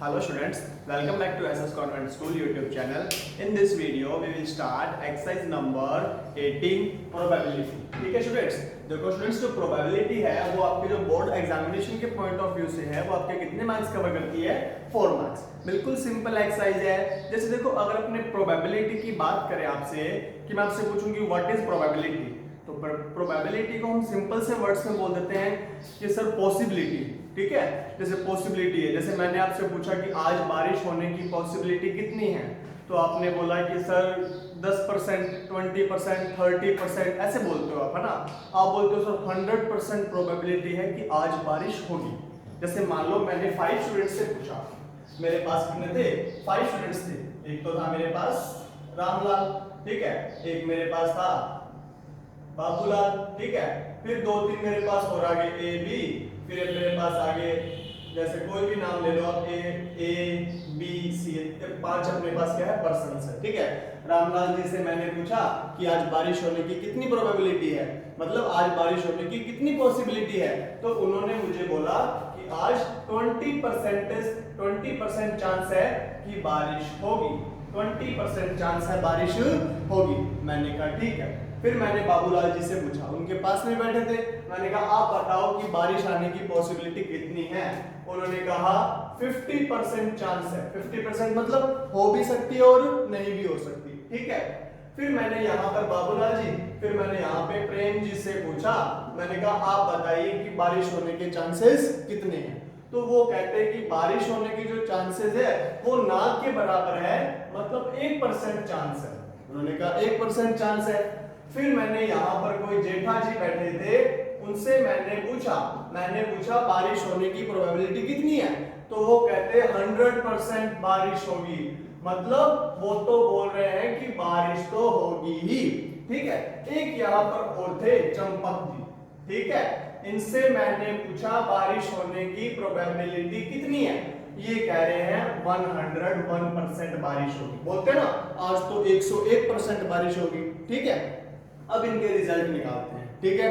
Hello students, welcome back to SS Convent School YouTube channel. In this video, we will start exercise number 18 probability. ठीक है students, देखो students जो probability है वो आपके जो बोर्ड एग्जामिनेशन के पॉइंट ऑफ व्यू से है वो आपके कितने मार्क्स कवर करती है? 4 मार्क्स। बिल्कुल सिंपल एक्सरसाइज है। जैसे देखो अगर अपने प्रोबेबिलिटी की बात करें आपसे कि मैं आपसे पूछूंगी व्हाट इज प्रोबेबिलिटी, तो प्रोबेबिलिटी को हम सिंपल से वर्ड्स में बोल देते हैं कि सर पॉसिबिलिटी। ठीक है, जैसे पॉसिबिलिटी है, जैसे मैंने आपसे पूछा कि आज बारिश होने की पॉसिबिलिटी कितनी है, तो आपने बोला कि सर 10%, 20%, 30% ऐसे बोलते हो आप, है ना। आप बोलते हो सर 100% प्रोबेबिलिटी है कि आज बारिश होगी। जैसे मान लो मैंने 5 स्टूडेंट्स से पूछा, मेरे पास कितने थे? 5 स्टूडेंट्स थे। एक तो था मेरे पास रामलाल, ठीक है, एक मेरे पास था बाबूलाल, ठीक है, फिर 2-3 मेरे पास और आगे ए बी, फिर मेरे पास आगे जैसे कोई भी नाम ले लो आप, ए बी सी, 5 अपने पास क्या है? पर्सन्स है। ठीक है, रामलाल जी से मैंने पूछा कि आज बारिश होने की कितनी प्रोबेबिलिटी है, मतलब आज बारिश होने की कितनी पॉसिबिलिटी है, तो उन्होंने मुझे बोला कि आज 20% चांस है कि बारिश होगी, 20% चांस है बारिश होगी। मैंने कहा ठीक है। फिर मैंने बाबूलाल जी से पूछा, उनके पास में बैठे थे, मैंने कहा आप बताओ कि बारिश आने की पॉसिबिलिटी कितनी है। उन्होंने कहा 50% चांस है। 50% मतलब हो भी सकती है और नहीं भी हो सकती। ठीक है, फिर मैंने यहाँ पर बाबूलाल जी, फिर मैंने यहाँ पे प्रेम जी से पूछा, मैंने कहा आप बताइए कि बारिश होने के चांसेस कितने हैं। तो वो कहते हैं कि बारिश होने की जो चांसेस है वो ना के बराबर है, मतलब 1% चांस है। उन्होंने कहा 1% चांस है। फिर मैंने यहाँ पर कोई जेठा जी बैठे थे, उनसे मैंने पूछा बारिश होने की प्रोबेबिलिटी कितनी है, तो वो कहते हैं 100% बारिश होगी, मतलब वो तो बोल रहे हैं कि बारिश तो होगी ही। ठीक है, एक यहाँ पर और थे चंपक जी, ठीक है, इनसे मैंने पूछा बारिश होने की प्रोबेबिलिटी कितनी है, ये कह रहे हैं 101% बारिश होगी। बोलते हैं ना आज तो 101% बारिश होगी। ठीक है, अब इनके रिजल्ट निकालते हैं। ठीक है,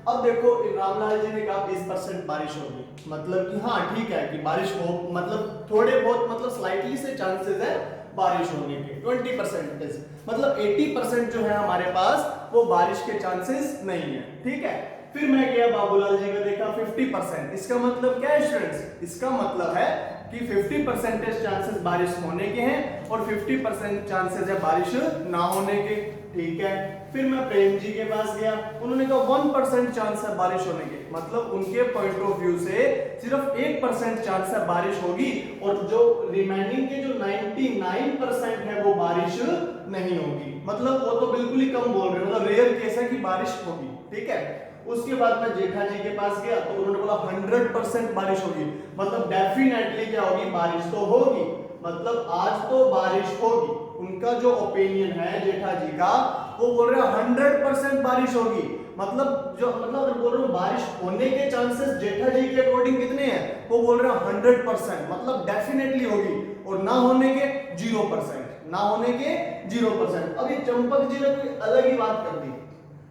अब देखो रामलाल जी ने कहा 20% बारिश होगी, मतलब कि हाँ ठीक है कि बारिश हो, मतलब थोड़े बहुत, मतलब स्लाइटली से चांसेस है बारिश होने के। 20% मतलब 80% जो है हमारे पास वो बारिश के चांसेस नहीं है। ठीक है, फिर मैं गया बाबूलाल जी को देखा 50%। इसका मतलब क्या है स्टूडेंट्स? इसका मतलब है कि 50% चांसेस बारिश होने के हैं और 50% चांसेस है बारिश ना होने के। ठीक है, फिर मैं प्रेम जी के पास गया, उन्होंने कहा 1% चांस है बारिश होने के, मतलब उनके पॉइंट ऑफ व्यू से सिर्फ 1% चांस है बारिश होगी और जो रिमेनिंग के जो 99% है वो बारिश नहीं होगी, मतलब वो तो बिल्कुल ही कम बोल रहे हैं, मतलब रेयर केस है कि बारिश होगी। ठीक है, उसके बाद मैं जेठा जी के पास गया तो उन्होंने बोला 100% बारिश होगी, मतलब डेफिनेटली क्या होगी? बारिश तो होगी, मतलब आज तो बारिश होगी। उनका जो ओपिनियन है जेठा जी का, वो बोल रहे हैं 100% बारिश होगी, मतलब अगर बोल रहे हो बारिश होने के चांसेस जेठा जी के अकॉर्डिंग कितने हैं, वो बोल रहे हैं 100%, मतलब डेफिनेटली होगी, और ना होने के 0%, ना होने के 0%। अब ये चंपक जी ने कोई अलग ही बात कर दी,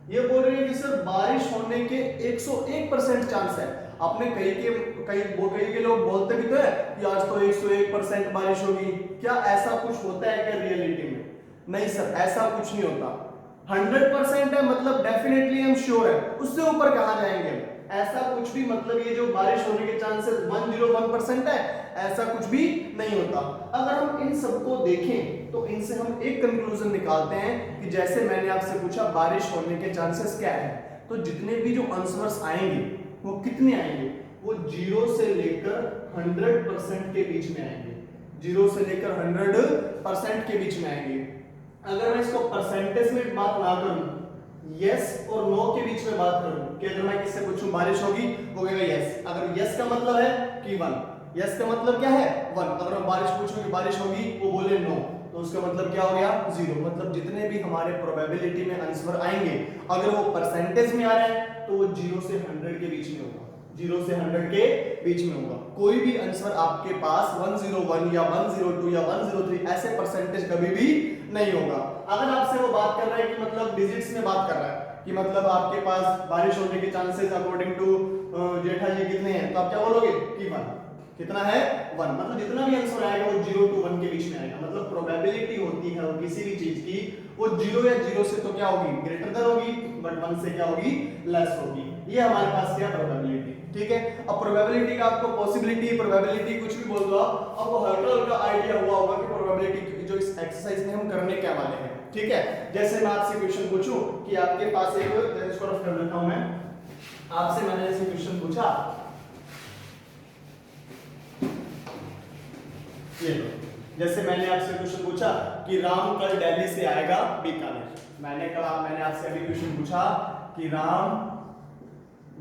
ये बोल रहे हैं कि सर बारिश होने के 101% चांस है। आपने कई के लोग बोलते भी तो है कि आज तो 101% बारिश होगी। क्या ऐसा कुछ होता है क्या रियलिटी में? नहीं सर, ऐसा कुछ नहीं होता। 100% है मतलब डेफिनेटली हम श्योर है, उससे ऊपर कहां जाएंगे? ऐसा कुछ भी, मतलब ये जो बारिश होने के चांसेस 101% है, ऐसा कुछ भी नहीं होता। अगर हम इन सबको देखें तो इनसे हम एक कंक्लूजन निकालते हैं कि जैसे मैंने आपसे पूछा बारिश होने के चांसेस क्या है, तो जितने भी जो आंसर्स आएंगे वो कितने आएंगे? वो 0 से लेकर 100% के बीच में आएंगे, 0 से लेकर 100% के बीच में आएंगे। अगर मैं इसको परसेंटेज में बात ना करूं, यस और नो के बीच में बात करूं कि अगर मैं किससे पूछूं बारिश होगी, वो कहेगा यस। अगर यस का मतलब है कि 1, यस का मतलब क्या है? 1। अगर मैं बारिश पूछूं कि बारिश होगी, वो बोले नो, तो उसका मतलब क्या हो गया? 0। मतलब जितने भी हमारे प्रोबेबिलिटी में आंसर आएंगे, अगर वो परसेंटेज में आ रहे हैं तो वो 0 से 100 के बीच में होगा, 0 से 100 के बीच में होगा। कोई भी आंसर आपके पास 101 या 102 या 103 ऐसे परसेंटेज कभी भी नहीं होगा। अगर आपसे वो बात कर रहा है कि मतलब डिजिट्स में बात कर रहा है कि मतलब आपके पास बारिश होने के चांसेस अकॉर्डिंग टू जेठा जी कितने हैं, तो आप क्या बोलोगे? कि 1। कितना है 1, मतलब जितना भी आंसर आएगा वो 0 to 1 के बीच में आएगा। मतलब प्रोबेबिलिटी होती है वो किसी भी चीज की, वो 0 या 0 से तो क्या होगी ग्रेटर देन होगी, बट 1 से क्या होगी लेस होगी। ये हमारे पास क्या प्रोबेबिलिटी, ठीक है। अब प्रोबेबिलिटी का आपको पॉसिबिलिटी प्रोबेबिलिटी कुछ भी बोल दो आप, आपको हल्का हल्का आइडिया हुआ होगा कि प्रोबेबिलिटी जो इस एक्सरसाइज में हम करने क्या वाले हैं, ठीक है। जैसे मैं आपसे क्वेश्चन पूछूं कि आपके पास एक, इसको रफ कर देता हूं मैं, आपसे मैंने ऐसे क्वेश्चन पूछा, ये लो, जैसे मैंने आपसे क्वेश्चन पूछा कि राम कल दिल्ली से आएगा बीकानेर। मैंने आपसे अभी क्वेश्चन पूछा कि राम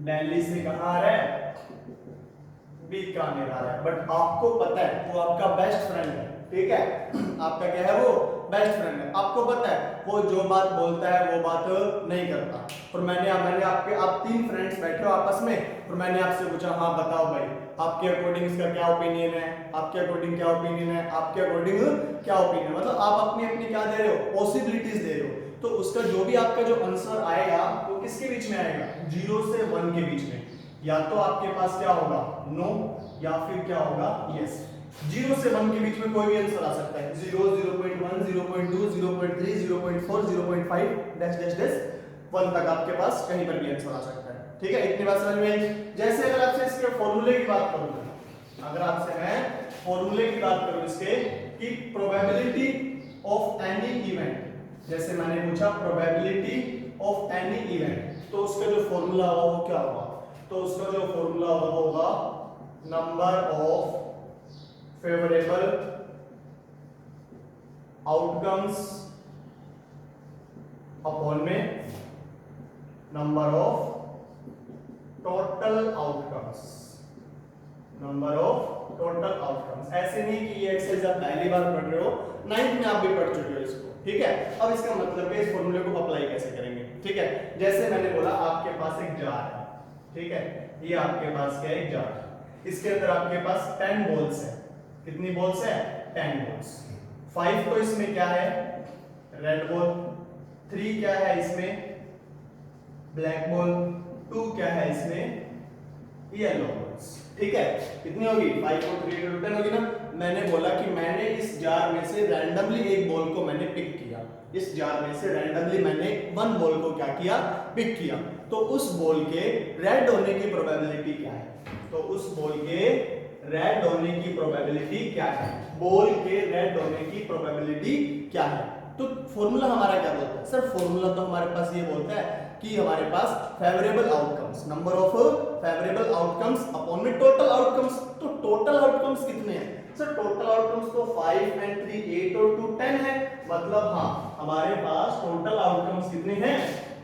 दिल्ली से कहां आ रहा है, बीकानेर आ रहा है, बट आपको पता है वो आपका बेस्ट फ्रेंड है, ठीक है। आपका क्या है, वो बेस्ट फ्रेंड है, आपको पता है वो जो बात बोलता है वो बात नहीं करता। और मैंने आप 3 फ्रेंड्स बैठे हो आपस में, और मैंने आपसे पूछा हाँ बताओ भाई आपके अकॉर्डिंग इसका क्या ओपिनियन है, आपके अकॉर्डिंग क्या ओपिनियन है, आपके अकॉर्डिंग क्या ओपिनियन, मतलब आप अपनी अपनी क्या दे रहे हो, पॉसिबिलिटीज दे रहे हो। तो उसका जो भी आपका जो आंसर आएगा वो किसके बीच में आएगा, 0 से 1 के बीच में। या तो आपके पास क्या होगा नो, या फिर क्या होगा यस। 0 से 1 के बीच में कोई भी आंसर आ सकता है, 0, 0.1, 0.2, 0.3, 0.4, 0.5 डैश डैश डैश 1 तक आपके पास कहीं पर भी आंसर आ सकता है, ठीक है। इतनी बात समझ में आई। जैसे अगर आपसे इसके फॉर्मूले की बात करूं, अगर आपसे मैं फॉर्मूले की बात करूं इसके कि प्रोबेबिलिटी ऑफ एनी इवेंट, जैसे मैंने पूछा प्रोबेबिलिटी ऑफ एनी इवेंट, तो उसका जो फॉर्मूला होगा वो क्या होगा, तो उसका जो फॉर्मूला होगा number of favourable outcomes upon में number of total outcomes, number of total outcomes. ऐसे नहीं कि ये एक्सरसाइज आप पहली बार पढ़ रहे हो, 9th में आप भी पढ़ चुके हो इसको, ठीक है। अब इसका मतलब है इस फॉर्मूले को अप्लाई कैसे करेंगे, ठीक है। जैसे मैंने बोला आपके पास एक जार है, ठीक है, ये आपके पास क्या है एक जार, इसके अंदर आपके पास 10 बॉल्स है, कितनी बॉल्स है 10 बॉल्स। 5 तो इसमें क्या है रेड बॉल, 3 क्या है इसमें ब्लैक बॉल, 2 क्या है इसमें येलो बॉल्स, ठीक है। कितनी होगी 5 और 3 10 होगी ना। मैंने बोला कि मैंने इस जार में से रैंडमली एक बॉल को मैंने पिक किया, इस जार में से रैंडमली मैंने 1 बॉल को क्या किया पिक किया, तो उस बॉल के रेड होने की प्रोबेबिलिटी क्या है, तो उस बॉल के रेड होने की प्रोबेबिलिटी क्या है, बॉल के रेड होने की प्रोबेबिलिटी क्या है। तो फॉर्मूला हमारा क्या बोलता है सर, फॉर्मूला तो हमारे पास ये बोलता है कि हमारे पास favourable outcomes, number of favourable outcomes upon में टोटल आउटकम्स। तो टोटल आउटकम्स कितने हैं सर, टोटल आउटकम्स तो 5 and 3 8 और 2 10 है, मतलब हाँ हमारे पास टोटल आउटकम्स कितने हैं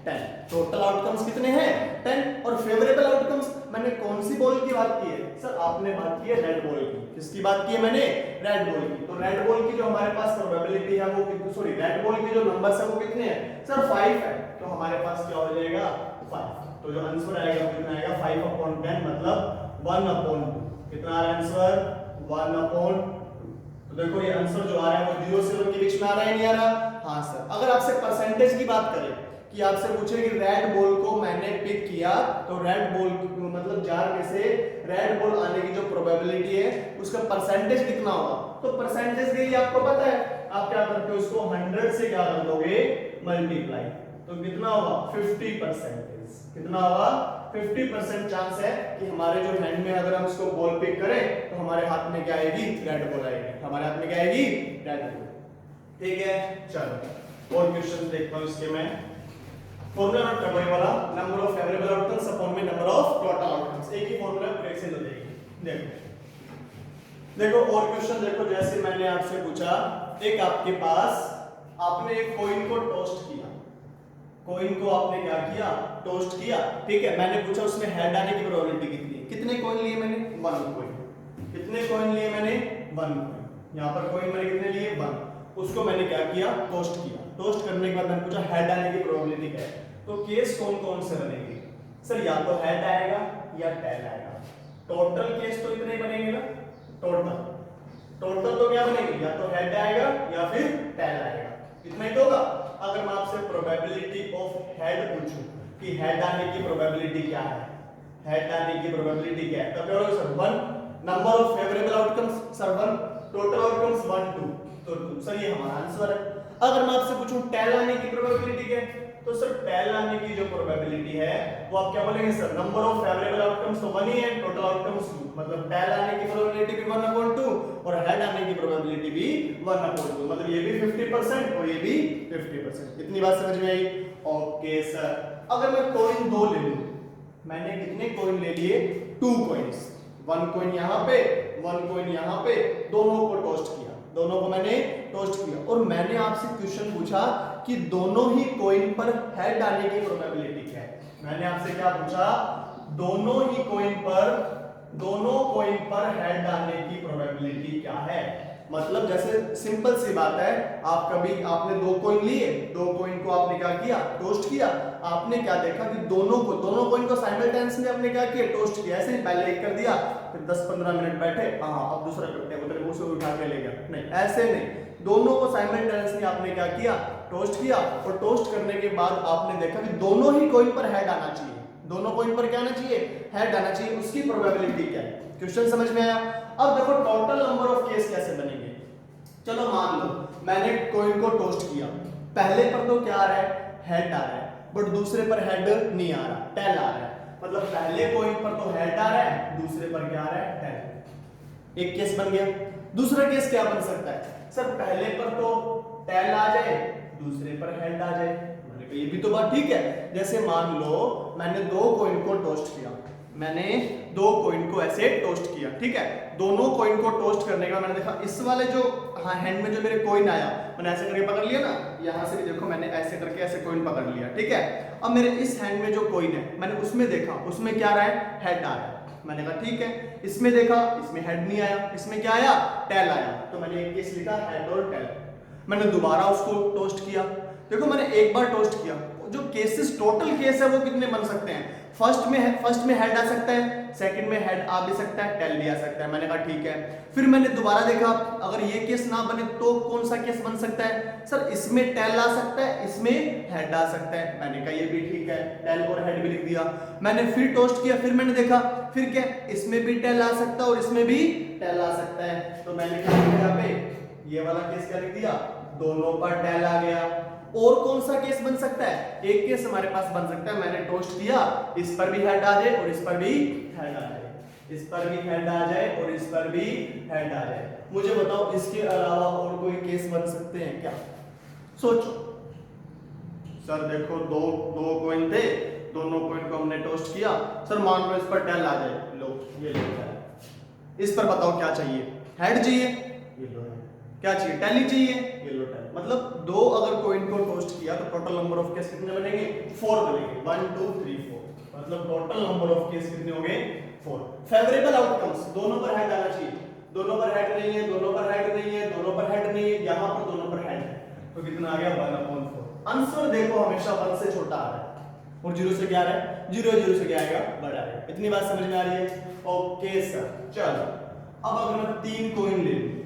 10, टोटल आउटकम्स कितने हैं 10। और फेवरेबल आउटकम्स मैंने कौन सी बॉल की बात की है सर, आपने बात की है रेड बॉल की। किसकी बात की है मैंने, रेड बॉल की। तो रेड बॉल की जो हमारे पास प्रोबेबिलिटी है वो कितनी, सॉरी रेड बॉल के जो नंबर्स है वो कितने हैं सर 5 है, तो हमारे पास क्या हो जाएगा 5। तो जो आंसर आएगा वो कितना आएगा 5/10 मतलब 1/2। कितना आ रहा है आंसर 1/2। तो देखो ये आंसर जो आ रहा है वो 0 से 1 के बीच में आ रहा है नहीं आ रहा, हाँ सर। अगर आपसे परसेंटेज की बात करें कि आपसे पूछे कि रेड बॉल को मैंने पिक किया, तो रेड बॉल मतलब जार में से रेड बॉल आने की जो प्रोबेबिलिटी है उसका परसेंटेज कितना होगा, तो परसेंटेज के लिए आपको पता है आप क्या करते हो उसको 100 से क्या कर दोगे मल्टीप्लाई, तो कितना होगा 50%। कितना होगा 50% चांस है कि हमारे जो हैंड में अगर हम इसको बॉल पिक करें तो हमारे हाथ में क्या आएगी रेड बॉल आएगी, हमारे हाथ में क्या आएगी रेड बॉल, ठीक है। चलो और क्वेश्चन देखता हूं इसके मैं। फॉर्मूला नोट कर लो वाला, number of favourable outcomes upon में नंबर ऑफ टोटल आउटकम्स, एक ही फॉर्मूला ब्रेक से ले लेंगे। देखो और क्वेश्चन देखो, जैसे मैंने आपसे पूछा एक आपके पास आपने एक कॉइन को टोस्ट किया, कॉइन को आपने क्या किया टोस्ट किया, ठीक है। मैंने पूछा उसमें हेड आने की प्रोबेबिलिटी कितनी है, कितने कॉइन लिए मैंने 1 कॉइन, कितने कॉइन लिए मैंने 1 कॉइन, यहां पर कॉइन मैंने कितने लिए 1, उसको मैंने क्या किया टोस्ट किया। टोस्ट करने के बाद मैंने पूछा हेड आने की प्रोबेबिलिटी क्या है, तो केस कौन कौन से बनेंगे सर, या तो हेड आएगा या टेल आएगा। टोटल केस तो इतने बनेंगे ना, टोटल तो क्या बनेंगे या तो हेड आएगा या फिर टेल आएगा, इतना ही तो होगा। अगर मैं आपसे प्रोबेबिलिटी ऑफ हेड पूछूं कि हेड आने की प्रोबेबिलिटी क्या है, हेड आने की प्रोबेबिलिटी क्या है, तब क्या होगा sir 1। Number of favourable outcomes sir 1, total outcomes 1 2, तो 2 सर ये हमारा आंसर है। अगर मैं आपसे पूछूं टेल आने की प्रोबेबिलिटी क्या है, तो सर टेल आने की जो प्रोबेबिलिटी है वो आप क्या बोलेंगे sir, number of favourable outcomes तो 1 ही है, टोटल आउटकम्स 2, मतलब टेल आने की प्रोबेबिलिटी भी 1/2 और हेड आने की प्रोबेबिलिटी भी 1/2, मतलब ये भी 50% और ये भी 50%। इतनी बात समझ में आई? ओके सर, अगर मैं कॉइन 2 ले लूं, मैंने कितने कॉइन ले लिए, 2 कॉइन्स, 1 कॉइन यहाँ पे 1 कॉइन यहाँ पे, दोनों को टोस्ट किया, दोनों को मैंने टोस्ट किया और मैंने आपसे क्वेश्चन पूछा कि दोनों ही कॉइन पर हेड आने की प्रोबेबिलिटी क्या है। मैंने आपसे क्या पूछा, दोनों कॉइन पर हेड आने की प्रोबेबिलिटी क्या है। मतलब जैसे सिंपल सी बात है, आप कभी आपने 2 कॉइन लिए, 2 कॉइन को आपने क्या किया, टोस्ट किया, आपने क्या देखा कि दोनों कॉइन को साइमल्टेनियसली आपने क्या किया, टोस्ट किया। ऐसे ही पहले एक कर दिया, फिर 10-15 मिनट बैठे, हाँ अब दूसरा करते हैं, मतलब उसे उठा के ले गया, नहीं ऐसे नहीं, दोनों को साइमल्टेनियसली आपने क्या किया, टोस्ट किया और टोस्ट करने के बाद आपने देखा कि दोनों ही कॉइन पर हेड आना चाहिए, दोनों कॉइन पर क्या आना चाहिए, हेड आना चाहिए, उसकी प्रोबेबिलिटी क्या है। क्वेश्चन समझ में आया? अब देखो टोटल नंबर ऑफ केस कैसे बनेंगे। चलो मान लो मैंने कॉइन को टोस्ट किया, पहले पर तो क्या आ रहा है, हेड आ रहा है, बट दूसरे पर हेड नहीं आ रहा, टेल आ रहा है, मतलब पहले कॉइन पर तो हेड आ रहा है, दूसरे पर क्या आ रहा है, टेल। एक केस बन गया। दूसरा केस क्या बन सकता है सर, पहले पर तो टेल आ जाए, दूसरे पर हेड आ जाए, ये भी तो बात ठीक है। जैसे मान लो मैंने 2 कॉइन को टोस्ट किया, मैंने 2 कॉइन को ऐसे टोस्ट किया, ठीक है, दोनों कॉइन को टोस्ट करने के बाद मैंने देखा इस वाले जो हैंड में जो मेरे कॉइन आया, मैंने ऐसे करके पकड़ लिया ना, यहां से भी देखो मैंने ऐसे करके ऐसे कॉइन पकड़ लिया, ठीक है। अब मेरे इस हैंड में जो कॉइन है, मैंने उसमें देखा, उसमें क्या रहा है, हेड आ रहा है, मैंने कहा ठीक है। इसमें देखा, इसमें हेड नहीं आया, इसमें क्या आया, टेल आया, तो मैंने एक केस लिखा हेड और टेल। मैंने दोबारा उसको टोस्ट किया, देखो मैंने एक बार टोस्ट किया, जो केसेस टोटल केस है वो कितने बन सकते हैं, फर्स्ट में हेड आ सकता है, सेकंड में हेड आ भी सकता है, टेल भी आ सकता है, मैंने कहा ठीक है। फिर मैंने दोबारा देखा, अगर ये केस ना बने तो कौन सा केस बन सकता है सर, इसमें टेल आ सकता है, इसमें हेड आ सकता है, मैंने कहा ये भी ठीक है, टेल और हेड भी लिख दिया। मैंने फिर टोस्ट किया, फिर मैंने देखा, फिर क्या, इसमें भी टेल आ सकता है और इसमें भी टेल आ सकता है, तो मैंने क्या लिखा यहाँ पे, ये वाला केस क्या लिख दिया, दोनों पर टेल आ गया। और कौन सा केस बन सकता है, एक केस हमारे पास बन सकता है, मैंने टोस्ट किया, इस पर भी हेड आ जाए और इस पर भी हेड आ जाए, इस पर भी हेड आ जाए और इस पर भी हेड आ जाए। मुझे बताओ इसके अलावा और कोई केस बन सकते हैं क्या, सोचो। सर देखो दो कॉइन थे, दोनों कॉइन को हमने टोस्ट किया, सर मान लो इस पर टेल आ जाए, लो ये लो टेल, इस पर बताओ क्या चाहिए, हेड चाहिए, ये लो क्या चाहिए, टेल ही चाहिए, ये लो टेल। मतलब 2 अगर कॉइन को टोस्ट किया तो टोटल नंबर ऑफ केस कितने बनेंगे, 4 बनेंगे, 1 2 3 4, मतलब टोटल नंबर ऑफ केस कितने हो गए, 4। फेवरेबल आउटकम्स, दोनों पर हेड आना चाहिए, दोनों पर हेड नहीं है, दोनों पर हेड नहीं है, दोनों पर हेड नहीं है, यहां पर दोनों पर हेड है, तो कितना आ गया, 1/4। आंसर देखो हमेशा 1 से छोटा आ रहा है और 0 से क्या आ रहा है, 0 से क्या आएगा, बड़ा आएगा। इतनी बात समझ में आ रही है? ओके सर, चलो अब अगर मैं 3 कॉइन ले लूं,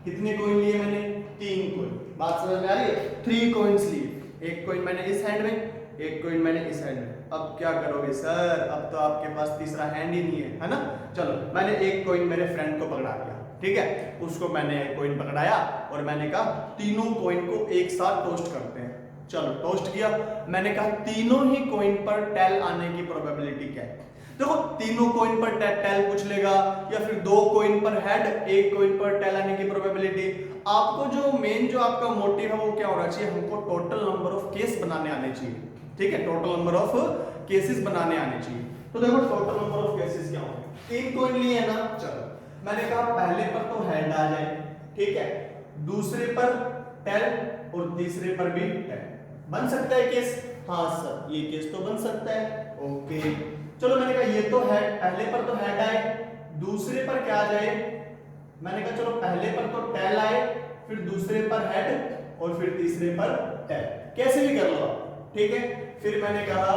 कितने कॉइन लिए मैंने, 3 कॉइन, बात समझ में आ रही है, 3 कॉइन्स लिए, एक कॉइन मैंने इस हैंड में, एक कॉइन मैंने इस हैंड में। अब क्या करोगे सर, अब तो आपके पास तीसरा हैंड ही नहीं है ना। चलो मैंने एक कॉइन मेरे फ्रेंड को पकड़ा दिया, ठीक है, उसको मैंने कॉइन पकड़ाया और मैंने कहा तीनों कॉइन को एक साथ टोस्ट करते हैं। चलो टोस्ट किया, मैंने कहा तीनों ही कॉइन पर टेल आने की प्रोबेबिलिटी क्या है। देखो तीनों कॉइन पर टेल पूछ लेगा या फिर 2 कॉइन पर हेड, एक कॉइन पर टेल आने की प्रोबेबिलिटी। आपको जो मेन जो आपका मोटिव है वो क्या होना चाहिए, हमको टोटल नंबर ऑफ केस बनाने आने चाहिए, ठीक है, टोटल नंबर ऑफ केसेस बनाने आने चाहिए। तो देखो टोटल नंबर ऑफ केसेस क्या होंगे, 3 कॉइन लिए है ना, चलो मैंने कहा पहले पर तो हेड आ जाए, ठीक है, दूसरे पर टेल और तीसरे पर भी टेल, बन सकता है केस, हाँ सर ये केस तो बन सकता है, ओके। चलो मैंने कहा ये तो है, पहले पर तो हेड आए, दूसरे पर क्या आ जाए, मैंने कहा चलो पहले पर तो टेल आए, फिर दूसरे पर हेड और फिर तीसरे पर टेल, कैसे भी कर लो आप, ठीक है। फिर मैंने कहा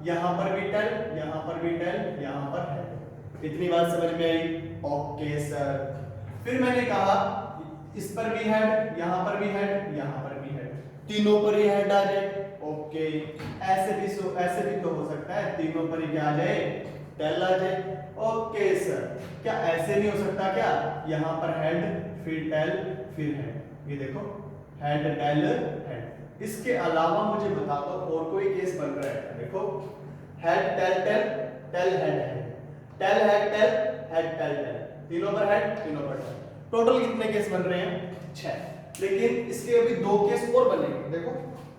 यहां पर भी टेल, यहां पर भी टेल, यहां पर हेड। इतनी बात समझ में आई? Okay sir. फिर मैंने कहा इस पर भी हेड, यहां पर भी हेड, यहां पर भी हेड, तीनों पर ही हेड आ जाए, ओके। ऐसे भी तो हो सकता है तीनों पर ही क्या आ जाए, टेल आ जाए, ओके सर, क्या ऐसे नहीं हो सकता क्या? यहाँ पर हेड फिर टेल फिर हेड, ये देखो हेड टेल हेड। इसके अलावा मुझे बता दो और कोई केस बन रहा है? देखो head tail tail tail head head, tail head tail head tail tail, तीनों पर हेड तीनों पर टेल। टोटल कितने केस बन रहे हैं? 6। लेकिन इसके अभी 2 केस और बनेंगे। देखो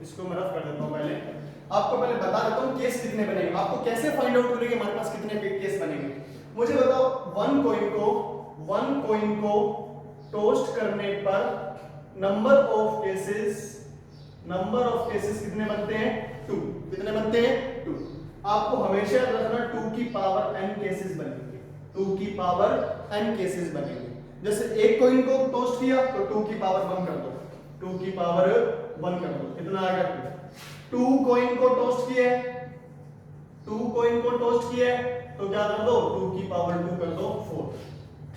इसको मैं रफ कर देता हूँ। पहले आपको पहले बता देता हूँ केस कितने बनेंगे। आपको कैसे फाइंड आउट करेंगे हमारे पास कितने केस बनेंगे? मुझे बताओ, वन कॉइन को टोस्ट करने पर नंबर ऑफ केसेस कितने बनते हैं? 2। कितने बनते हैं? 2। आपको हमेशा याद रखना 2 की पावर n केसेस बनेंगे, 2 की पावर n केसेस बनेंगे। जैसे एक कॉइन को टोस्ट किया तो 2 की पावर 1 कर दो, 2 की पावर 1 कर दो, कितना आ गया? 2 कॉइन को टोस्ट किया है, 2 कॉइन को टोस्ट किया है तो क्या कर दो? 2 की पावर 2 कर दो 4।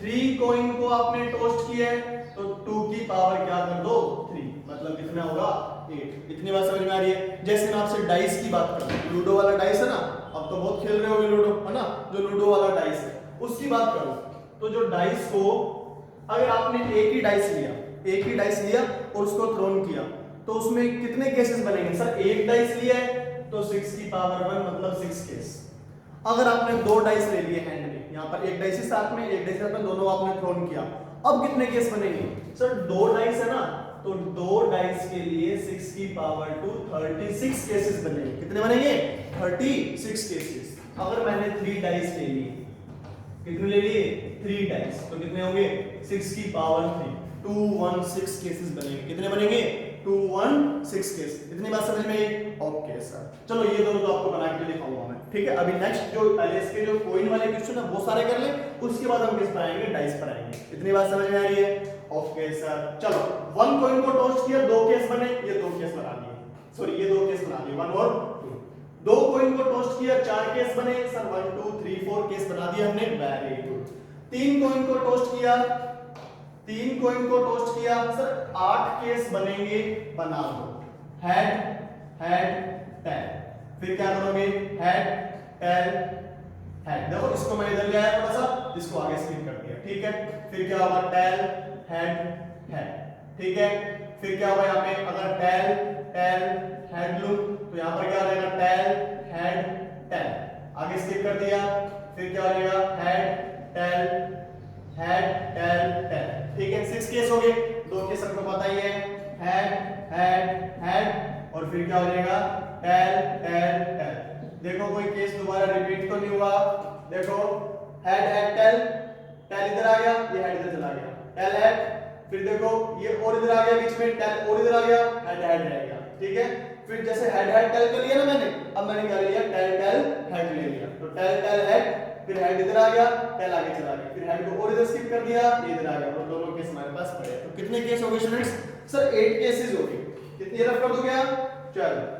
3 कॉइन को आपने टोस्ट किया है तो 2 की पावर क्या कर दो? 3, मतलब कितना होगा? 8। इतनी बात समझ में आ रही है? जैसे मैं आपसे डाइस की बात कर रहा हूं, लूडो वाला डाइस है ना, अब तो बहुत खेल रहे होगे लूडो, है ना? जो लूडो वाला डाइस है उसकी बात करो, तो जो डाइस को अगर आपने एक ही डाइस लिया और उसको थ्रोन किया तो उसमें कितने केसेस बनेंगे? सर एक डाइस लिया है तो 6 की पावर 1 मतलब 6 केस। अगर आपने 2 डाइस ले लिए हैंड में, यहाँ पर एक डाइस साथ में एक डाइस साथ में, दोनों आपने थ्रोन किया, अब कितने केस बनेंगे? सर 2 डाइस है ना, तो 2 डाइस के लिए 6 की पावर 2 36 केसेस बनेंगे। कितने बनेंगे? 36 केसेस। अगर मैंने 3 डाइस ले लिए, कितने ले लिए? 3 डाइस, तो कितने होंगे? 6 की पावर 3 216 केसेस बनेंगे। कितने बनेंगे? 216 केस। इतनी बात समझ में आई? ओके सर, चलो ये दोनों तो आपको बना के दिखाऊंगा मैं, ठीक है? अभी नेक्स्ट जो पहले इसके जो कॉइन वाले क्वेश्चन है वो सारे कर ले, उसके बाद हम किस पढ़ाएंगे? डाइस पढ़ाएंगे। इतनी बात समझ में आ रही है? ओके सर, चलो 1 कॉइन को टॉस किया, 2 केस बने, ये 2 केस बना दिए, सॉरी ये 2 केस बना दिए, 1 और 2। 2 कॉइन को टॉस किया, 4 केस बने, सर 1 2 3 4 केस बना दिए हमने, वेरी गुड। 3 कॉइन को टॉस किया, 3 कॉइन को टॉस किया, सर 8 केस बनेंगे, बना दो। हेड हेड टेल, फिर क्या करोगे? Head tail head. देखो इसको मैं इधर ले आया थोड़ा सा, इसको आगे स्किप कर दिया, ठीक है? फिर क्या होगा? टेल हेड हेड, ठीक है? फिर क्या होगा यहाँ पे? अगर टेल टेल हेड लूं तो यहाँ पर क्या हो जाएगा? टेल हेड टेल, आगे स्किप कर दिया, फिर क्या हो जाएगा? हेड टेल टेल, ठीक है? 6 केस हो गए, 2 केस सबको पता ही है, हेड हेड हेड, और फिर क्या हो जाएगा? Tail tail tail. देखो कोई केस दोबारा रिपीट तो नहीं हुआ। देखो हेड हेड टेल, टेल इधर आ गया, ये हेड इधर चला गया, टेल हेड, फिर देखो ये और इधर आ गया बीच में, टेल और इधर आ गया, हेड हेड रह गया, ठीक है? फिर जैसे हेड हेड टेल कर लिया ना मैंने, अब मैंने क्या लिया? टेल टेल हेड ले लिया, तो टेल टेल हेड, फिर हेड इधर आ गया, टेल आगे चला गया, फिर हेड को और इधर स्किप कर दिया, ये इधर आ गया, और दोनों केस हमारे पास पड़े। तो कितने केस हो गए स्टूडेंट्स? सर 8 केसेस हो गए। कितनी रफ कर दो क्या? चलो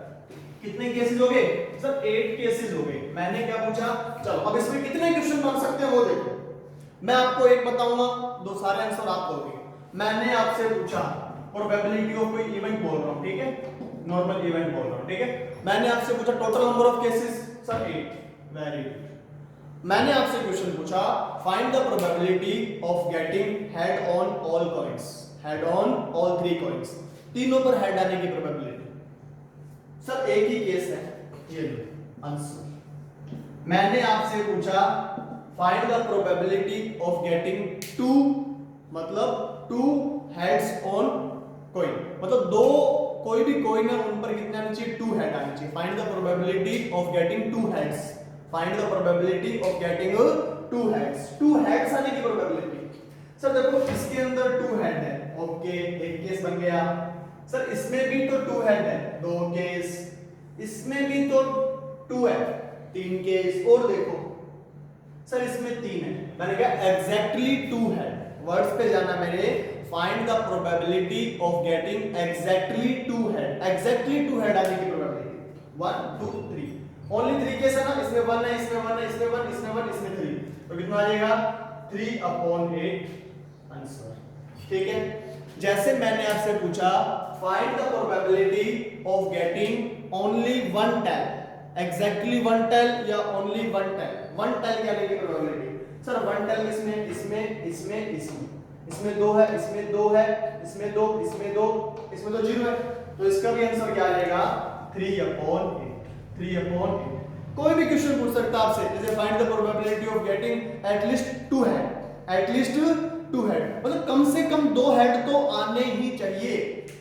कितने केसेस हो गए? सर 8 केसेस हो गए। मैंने क्या पूछा? चलो अब इसमें कितने क्वेश्चन बन सकते हैं वो देखो। मैं आपको एक बताऊंगा, दो सारे आंसर आप दोगे। मैंने आपसे पूछा प्रोबेबिलिटी ऑफ कोई इवेंट बोल रहा हूं, ठीक है? नॉर्मल इवेंट बोल रहा हूं, ठीक है? मैंने आपसे पूछा total number of cases, sir 8, very good. मैंने आपसे क्वेश्चन पूछा find the probability of getting head on all coins, head on all 3 coins, तीनों पर हेड आने की प्रोबेबिलिटी। सर एक ही केस है, ये लो आंसर। मैंने आपसे पूछा find the probability of getting 2, मतलब 2 हेड्स ऑन कॉइन, मतलब 2 कोई भी कॉइन है उन पर कितने आने चाहिए? 2 हेड आने चाहिए। Find the probability of getting 2 heads, find the probability of getting 2 heads, 2 heads आने की प्रोबेबिलिटी। सर देखो इसके अंदर 2 हेड है, ओके, एक केस बन गया। सर इसमें भी तो 2 हेड है, 2 केस, इसमें भी तो 2 है, 3 केस, और देखो सर इसमें 3 है। मैंने कहा एग्जैक्टली 2 हेड, वर्ड्स पे जाना मेरे, find the probability of getting exactly 2 head, exactly 2 head आने की प्रोबेबिलिटी 1 2 3, ओनली 3 केस है ना, इसमें 1 है, इसमें 1 है, इसमें 1, इसमें 1, इसमें 3, तो कितना आ जाएगा? 3/8 आंसर, ठीक है? जैसे मैंने आपसे पूछा find the probability of getting only 1 tail, exactly 1 tail या ओनली 1 टेल, 1 टेल की आने की प्रोबेबिलिटी, सर 1 टेल इसमें इसमें इसमें इसमें इसमें 2 है, इसमें 2 है, इसमें 2, इसमें 2, इसमें तो 0 है, तो इसका भी आंसर क्या आ जाएगा 3/8। 3/8। कोई भी क्वेश्चन पूछ सकता है आपसे, जैसे find the probability of getting at least 2 head. At least 2 head मतलब कम से कम 2 हेड तो आने ही चाहिए।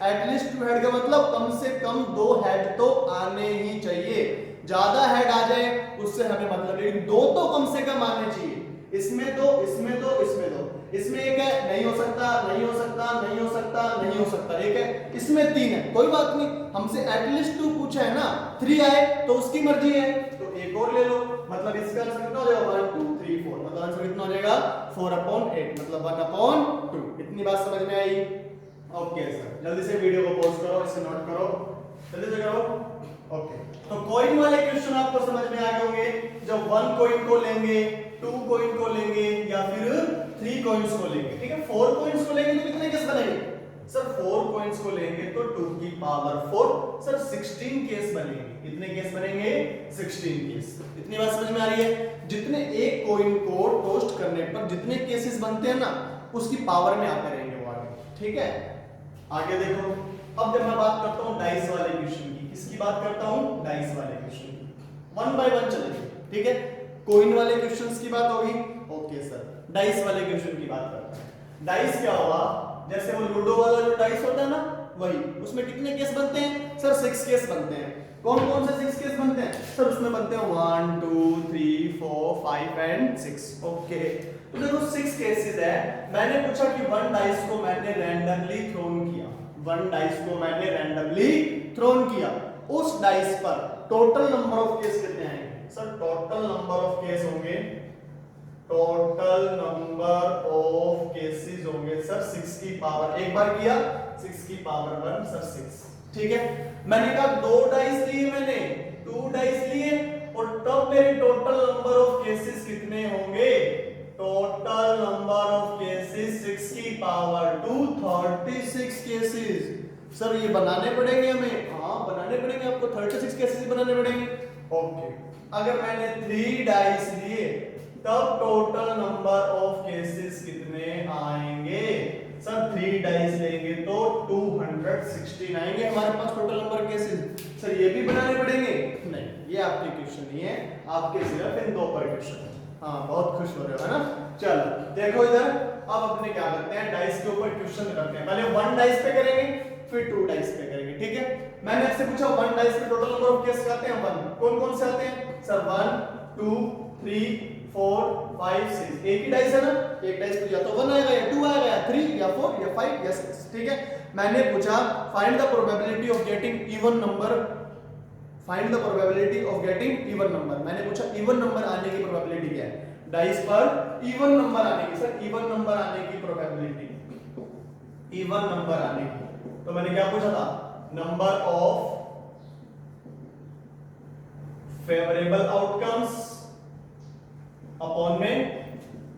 एटलीस्ट 2 हेड का मतलब कम से कम 2 हेड तो आने ही चाहिए। ज्यादा हेड आ जाए उससे हमें मतलब, लेकिन 2 तो कम से कम आने चाहिए। इसमें 2, इसमें 2, इसमें 2, इसमें 1 है, नहीं हो सकता, नहीं हो सकता, नहीं हो सकता, नहीं हो सकता, 1 है, इसमें 3 है, कोई बात नहीं, हमसे एटलीस्ट 2 पूछा है ना, 3 आए तो उसकी मर्जी है, तो एक और ले लो, मतलब इसका आंसर कितना हो जाएगा 1 2 3 4, मतलब आंसर कितना हो जाएगा 4/8, मतलब 1/2। इतनी बात समझ में आई? ओके सर, जल्दी से वीडियो को पॉज करो, इसे नोट करो, जल्दी से करो। ओके, तो कॉइन वाले क्वेश्चन आपको समझ में आ गए होंगे। जब 1 कॉइन को लेंगे, 2 कॉइन को लेंगे या फिर 3 कॉइन्स को लेंगे, ठीक है। 4 कॉइन्स को लेंगे तो कितने केस बनेंगे? सर 4 कॉइन्स को लेंगे तो 2 की पावर 4, सर 16 केस बनेंगे। कितने केस बनेंगे? 16 केस। इतनी बात समझ में आ रही है? जितने एक कॉइन को टोस्ट करने पर जितने केसेस बनते हैं ना, उसकी पावर में आते रहेंगे वो आगे, ठीक है। आगे देखो, अब जब मैं बात करता हूं डाइस वाले क्वेश्चन की, किसकी बात करता हूं? डाइस वाले क्वेश्चन की। 1 बाय 1 चलेंगे, ठीक है। कॉइन वाले क्वेश्चंस की बात होगी, ओके सर। डाइस वाले क्वेश्चन की बात करते हैं। डाइस क्या हुआ? जैसे वो लूडो वाला जो डाइस होता है ना, वही, उसमें कितने केस बनते हैं? सर 6 केस बनते हैं। कौन कौन से 6 केस बनते हैं? सर उसमें बनते हैं 1 2 3 4 5 एंड 6। ओके, तो देखो 6 केसेस है। मैंने पूछा कि 1 डाइस को मैंने रैंडमली थ्रोन किया, 1 डाइस को मैंने रैंडमली थ्रोन किया, उस डाइस पर टोटल नंबर ऑफ केस कितने आएंगे? Sir total number of case होंगे, टोटल नंबर ऑफ केसेस होंगे सर 6 की पावर, एक बार किया 6 की पावर 1, सर 6, ठीक है। मैंने कहा 2 डाइस लिए, मैंने 2 डाइस लिए, और तब मेरे टोटल नंबर ऑफ केसेस कितने होंगे? टोटल नंबर ऑफ केसेस 6 की पावर 2, 36 केसेस। सर ये बनाने पड़ेंगे हमें? हाँ बनाने पड़ेंगे, आपको 36 केसेस बनाने पड़ेंगे। ओके, अगर मैंने 3 डाइस लिए तब टोटल नंबर ऑफ केसेस कितने आएंगे? सर 3 डाइस लेंगे तो 216 आएंगे हमारे पास टोटल नंबर केसेस। सर ये भी बनाने पड़ेंगे? नहीं, ये आपके क्वेश्चन नहीं है, आपके सिर्फ इन 2 पर क्वेश्चन है। हाँ बहुत खुश हो रहे हो, है ना। चलो देखो इधर, अब अपने क्या करते हैं, डाइस के ऊपर क्वेश्चन करते हैं। पहले 1 डाइस पे करेंगे, फिर 2 डाइस पे करेंगे, ठीक है। मैंने आपसे पूछा 1 डाइस पे टोटल नंबर ऑफ केस आते हैं 1, कौन कौन से आते हैं? सर 1 2 3 4 5 6, एक ही डाइस है ना, एक डाइस पे या तो 1 आएगा या 2 आएगा या 3 या 4 या 5 या 6, ठीक है। मैंने पूछा find the probability of getting even number, find the probability of getting even number. मैंने पूछा इवन नंबर आने की प्रोबेबिलिटी क्या है? डाइस पर इवन नंबर आने की, सर इवन नंबर आने की प्रोबेबिलिटी, इवन नंबर आने की। तो मैंने क्या पूछा था? Number of favourable outcomes upon में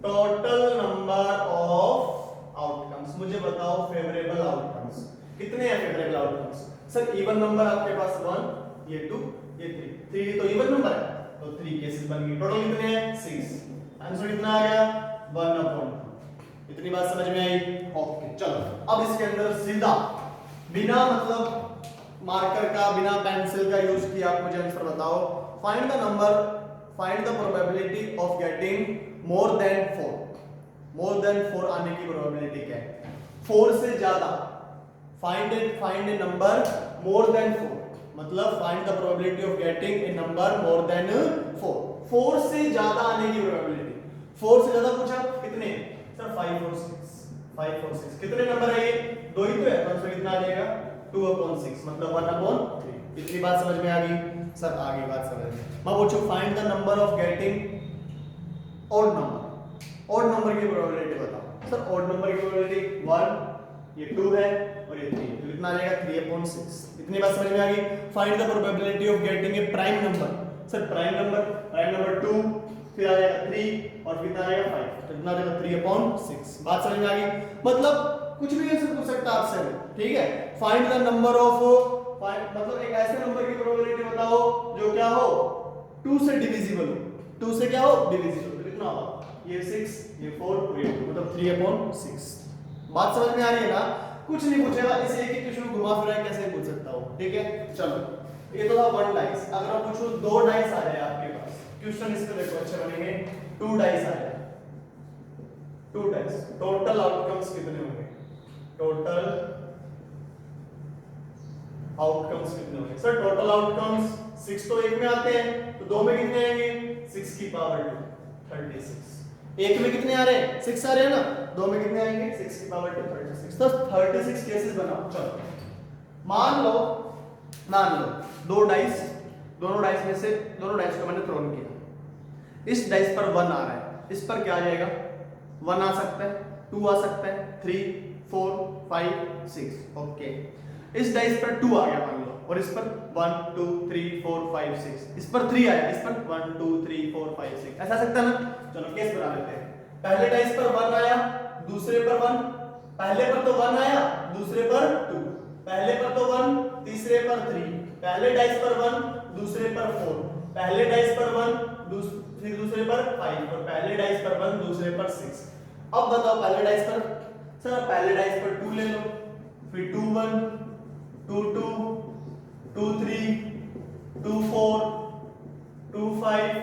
टोटल नंबर ऑफ आउटकम्स। मुझे बताओ फेवरेबल आउटकम्स कितने हैं? Favourable outcomes sir even number आपके पास 1, ये 2, ये 3 तो इवन नंबर है, तो 3 केसेस बन गए। टोटल कितने हैं? 6। आंसर कितना आ गया? 1/2। इतनी बात समझ में आई? ओके चलो, अब इसके अंदर सीधा बिना मतलब मार्कर का, बिना पेंसिल का यूज किया आप मुझे आंसर बताओ। Find the number, find the probability of getting more than 4। More than 4 आने की प्रोबेबिलिटी क्या है? 4 से ज्यादा। फाइंड ए नंबर मोर देन 4, मतलब find the probability of getting a number more than 4। 4 से ज्यादा आने की प्रोबेबिलिटी, 4 से ज्यादा पूछा कितने? सर 5 और 6, 5 और 6 कितने नंबर है? ये 2 ही तो है, तो आंसर कितना आ जाएगा? 2/6, मतलब 1/3। इतनी बात समझ में आ गई? सर आगे बात समझ में। मैं पूछूं find the number of getting odd number, odd number की प्रोबेबिलिटी बताओ। सर ऑड नंबर की प्रोबेबिलिटी 1, ये 2 है और ये 3, तो कितना आ जाएगा? 3/6। इतनी बात समझ में आ गई? Find the probability of getting a prime number. Sir prime number 2, फिर आ जाएगा 3 और फिर आ जाएगा 5, तो कितना आ जाएगा? 3/6। बात समझ में आ गई? मतलब कुछ भी आंसर पूछ सकता है आपसे, ठीक है। फाइंड द नंबर ऑफ, मतलब एक ऐसे नंबर की प्रोबेबिलिटी बताओ जो क्या हो? 2 से डिविजिबल हो। 2 से क्या हो? डिविजिबल। तो कितना होगा? ये 6 ये 4 ये 2 मतलब 3/6। बात समझ में आ रही है ना? कुछ नहीं पूछेगा, इस एक ही क्वेश्चन को घुमा फिरा कैसे पूछ सकता हूं, ठीक है। चलो ये तो था 1 डाइस। अगर मैं पूछूं 2 डाइस आ जाए आपके पास, क्वेश्चन इसको देखो अच्छे बनेंगे। 2 डाइस आ जाए, 2 डाइस, टोटल आउटकम्स कितने होंगे? टोटल आउटकम्स कितने होंगे? सर टोटल आउटकम्स 6 तो एक में आते हैं, तो 2 में कितने आएंगे? 6 की पावर 2 36। एक में कितने आ रहे हैं? 6 आ रहे हैं ना, 2 में कितने आएंगे? 6 की पावर 2 36। तो 36 केसेस बनाओ। चलो मान लो 2 डाइस, दोनों डाइस में से दोनों डाइस को मैंने थ्रोन किया। इस डाइस पर 1 आ रहा है, इस पर क्या आ जाएगा? 1 आ सकता है, 2 आ सकता है, 3 4 5 6। ओके, इस डाइस पर 2 आ गया मान लो, और इस पर 1 2 3 4 5 6। इस पर 3 आया, इस पर 1 2 3 4 5 6। ऐसा सकता है ना? चलो केस बना लेते हैं। पहले डाइस पर 1 आया, दूसरे पर 1, पहले पर तो 1 आया, दूसरे पर 2, पहले पर तो 1, तीसरे पर 3, पहले डाइस पर 1, दूसरे पर 4, पहले डाइस पर 1, फिर दूसरे पर 5, और पहले डाइस पर 1, दूसरे पर 6। अब बताओ पहले डाइस पर, सर पहले डाइस पर 2 ले लो, फिर 2 1 2 2 2 3 2 4 2 5